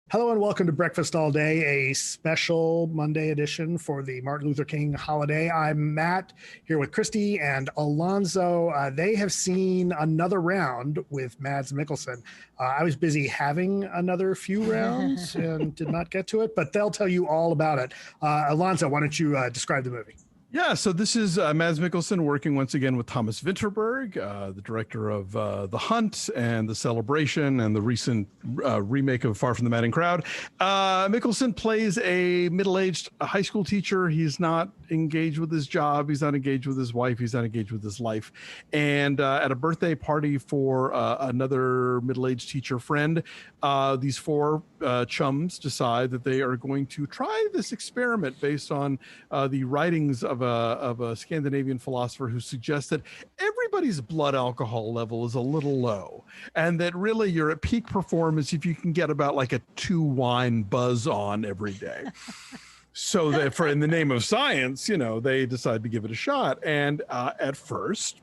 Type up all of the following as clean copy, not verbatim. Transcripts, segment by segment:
Hello and welcome to Breakfast All Day, a special Monday edition for the Martin Luther King holiday. I'm Matt here with Christy and Alonso. They have seen another round with Mads Mikkelsen. I was busy having another few rounds and did not get to it, but they'll tell you all about it. Alonso, why don't you describe the movie? Yeah, so this is Mads Mikkelsen working once again with Thomas Vinterberg, the director of The Hunt and The Celebration and the recent remake of Far from the Madding Crowd. Mikkelsen plays a middle-aged high school teacher. He's not engaged with his job. He's not engaged with his wife. He's not engaged with his life. And at a birthday party for another middle-aged teacher friend, these four chums decide that they are going to try this experiment based on the writings of a Scandinavian philosopher who suggests that everybody's blood alcohol level is a little low, and that really you're at peak performance if you can get about like a 2 wine buzz on every day. So that for in the name of science, they decide to give it a shot. And at first,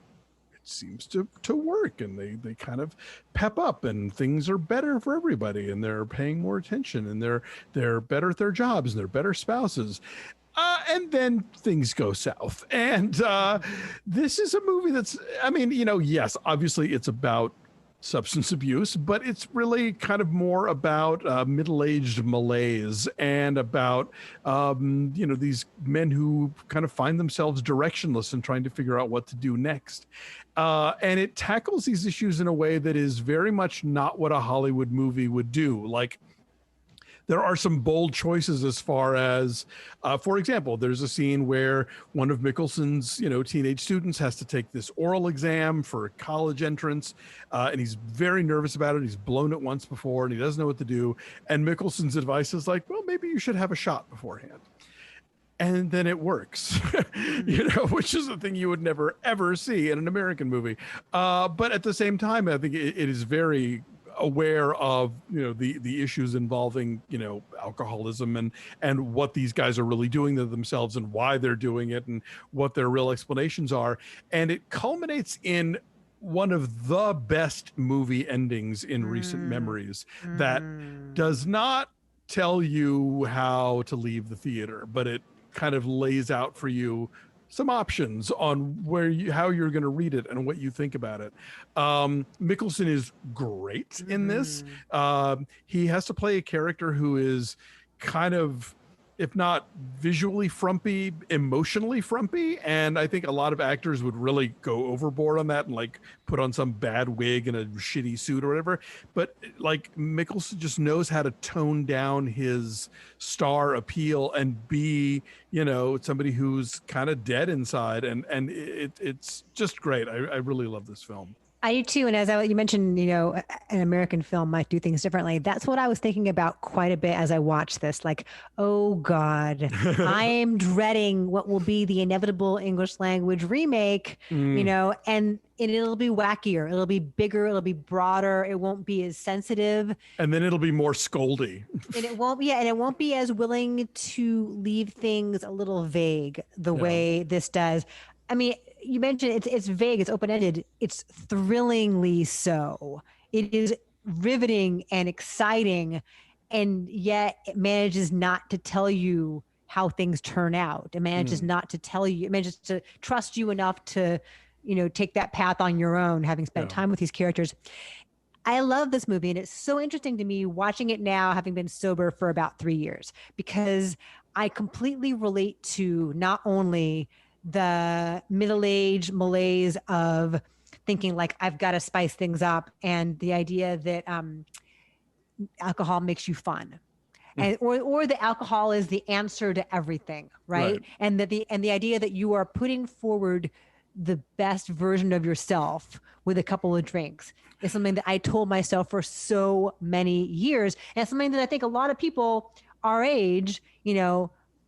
seems to work, and they kind of pep up, and things are better for everybody, and they're paying more attention, and they're better at their jobs, and they're better spouses. And then things go south. And this is a movie that's, yes, obviously it's about substance abuse, but it's really kind of more about middle-aged malaise and about, these men who kind of find themselves directionless and trying to figure out what to do next. And it tackles these issues in a way that is very much not what a Hollywood movie would do. Like, there are some bold choices as far as, for example, there's a scene where one of Mikkelsen's, teenage students has to take this oral exam for college entrance, and he's very nervous about it. He's blown it once before, and he doesn't know what to do. And Mikkelsen's advice is like, well, maybe you should have a shot beforehand. And then it works, which is a thing you would never, ever see in an American movie. But at the same time, I think it is very aware of the issues involving alcoholism and what these guys are really doing to themselves and why they're doing it and what their real explanations are. And it culminates in one of the best movie endings in recent memories that does not tell you how to leave the theater, but it kind of lays out for you some options on how you're going to read it and what you think about it. Mikkelsen is great in this. He has to play a character who is kind of, if not visually frumpy, emotionally frumpy. And I think a lot of actors would really go overboard on that and like put on some bad wig and a shitty suit or whatever. But like Mikkelsen just knows how to tone down his star appeal and be, somebody who's kind of dead inside. And it's just great. I really love this film. I do too. And as you mentioned, an American film might do things differently. That's what I was thinking about quite a bit as I watched this. Like, oh God, I am dreading what will be the inevitable English language remake, and it'll be wackier. It'll be bigger. It'll be broader. It won't be as sensitive. And then it'll be more scoldy. And it won't be as willing to leave things a little vague the way this does. I mean, you mentioned it's vague, it's open-ended. It's thrillingly so. It is riveting and exciting, and yet it manages not to tell you how things turn out. It manages not to tell you. It manages to trust you enough to, take that path on your own, having spent time with these characters. I love this movie, and it's so interesting to me watching it now, having been sober for about 3 years, because I completely relate to not only the middle-aged malaise of thinking like I've got to spice things up, and the idea that alcohol makes you fun, and or the alcohol is the answer to everything, right? And that the idea that you are putting forward the best version of yourself with a couple of drinks is something that I told myself for so many years, and something that I think a lot of people our age,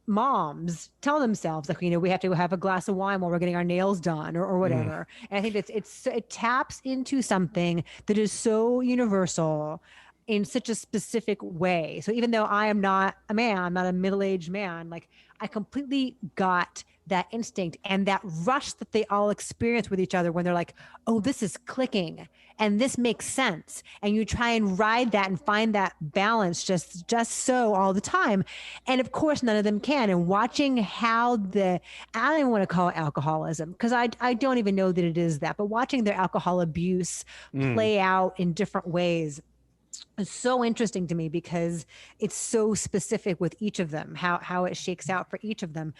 moms tell themselves, like, we have to have a glass of wine while we're getting our nails done or whatever. And I think it taps into something that is so universal in such a specific way. So even though I am not a man, I'm not a middle-aged man, like I completely got that instinct and that rush that they all experience with each other when they're like, oh, this is clicking and this makes sense. And you try and ride that and find that balance just so all the time. And of course, none of them can. And watching how I don't even want to call it alcoholism because I don't even know that it is that, but watching their alcohol abuse play out in different ways is so interesting to me because it's so specific with each of them, how it shakes out for each of them.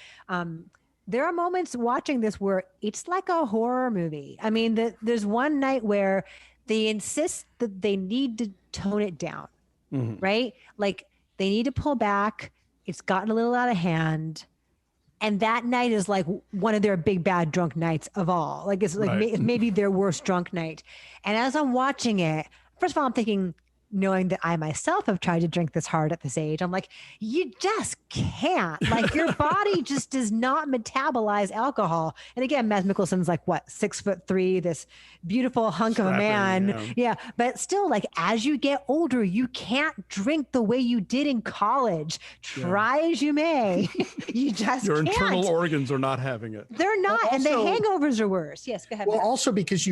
There are moments watching this where it's like a horror movie. I mean, there's one night where they insist that they need to tone it down, right? Like they need to pull back. It's gotten a little out of hand. And that night is like one of their big bad drunk nights of all. Like it's like maybe their worst drunk night. And as I'm watching it, first of all, I'm thinking, knowing that I myself have tried to drink this hard at this age, I'm like, you just can't. Like your body just does not metabolize alcohol. And again, Mads Mikkelsen's like what, 6'3", this beautiful hunk of a man. Yeah. But still, like as you get older, you can't drink the way you did in college. Try as you may, you just your can't. internal organs are not having it. They're not, also, and the hangovers are worse. Yes, go ahead. Well, also because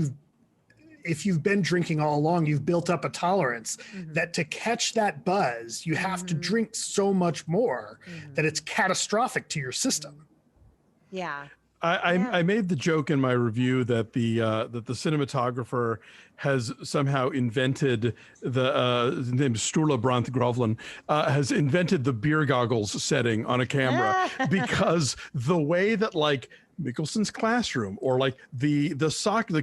if you've been drinking all along, you've built up a tolerance that to catch that buzz, you have to drink so much more that it's catastrophic to your system. Yeah. I made the joke in my review that the cinematographer has somehow invented his name is Sturla Brandt Grovlin, has invented the beer goggles setting on a camera because the way that like Mikkelsen's classroom or like the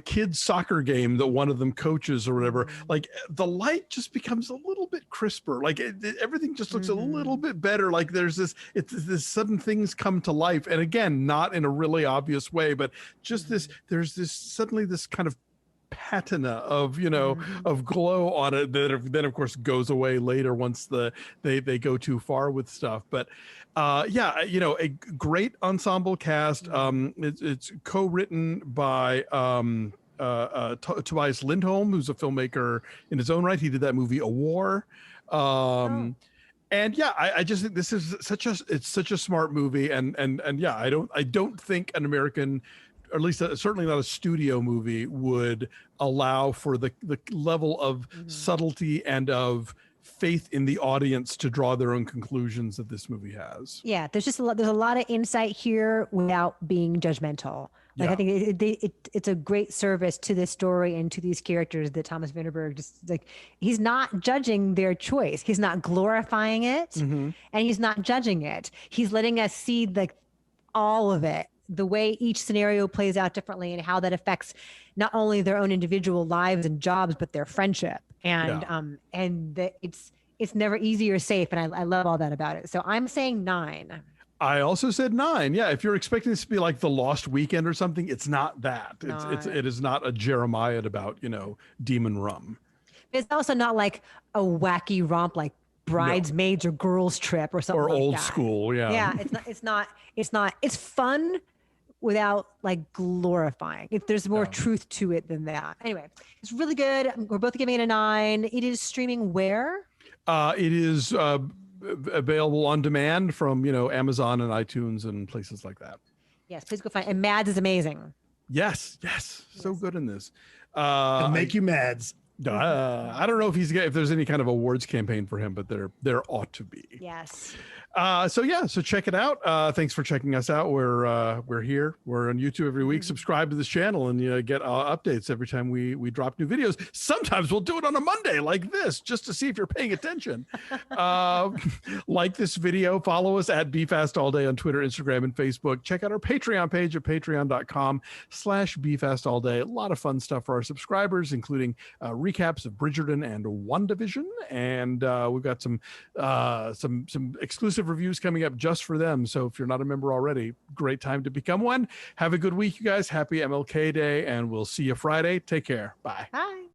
kids soccer game that one of them coaches or whatever, like the light just becomes a little bit crisper. Like everything just looks a little bit better. Like there's this sudden things come to life. And again, not in a really obvious way, but just there's this suddenly this kind of patina of of glow on it that then of course goes away later once they go too far with stuff. But a great ensemble cast. It's co-written by Tobias Lindholm, who's a filmmaker in his own right. He did that movie A War. And yeah, I just think this is such a smart movie, and yeah, I don't think an American, or at least certainly not a studio movie, would allow for the level of subtlety and of faith in the audience to draw their own conclusions that this movie has. Yeah, there's a lot of insight here without being judgmental. Like I think it's a great service to this story and to these characters that Thomas Vinterberg just like, he's not judging their choice. He's not glorifying it and he's not judging it. He's letting us see like all of it, the way each scenario plays out differently and how that affects not only their own individual lives and jobs, but their friendship. And it's never easy or safe. And I love all that about it. So I'm saying 9. I also said 9. Yeah, if you're expecting this to be like The Lost Weekend or something, it's not that. It is not a Jeremiah about demon rum. It's also not like a wacky romp like Bridesmaids or Girls Trip or something or like Old that. School. Yeah. Yeah, it's not. It's fun without like glorifying. There's more truth to it than that. Anyway, it's really good. We're both giving it a 9. It is streaming where? It is available on demand from Amazon and iTunes and places like that. Yes, please go find it. And Mads is amazing. Yes, so good in this. It'll make you Mads. I don't know if there's any kind of awards campaign for him, but there ought to be. Yes. So check it out. Thanks for checking us out. We're here. We're on YouTube every week. Subscribe to this channel and get updates every time we drop new videos. Sometimes we'll do it on a Monday like this, just to see if you're paying attention. Like this video. Follow us at BeFastAllDay on Twitter, Instagram, and Facebook. Check out our Patreon page at patreon.com/BeFastAllDay. A lot of fun stuff for our subscribers, including recaps of Bridgerton and WandaVision, and we've got some exclusive reviews coming up just for them. So if you're not a member already, great time to become one. Have a good week, you guys. Happy MLK Day, and we'll see you Friday. Take care. Bye. Bye.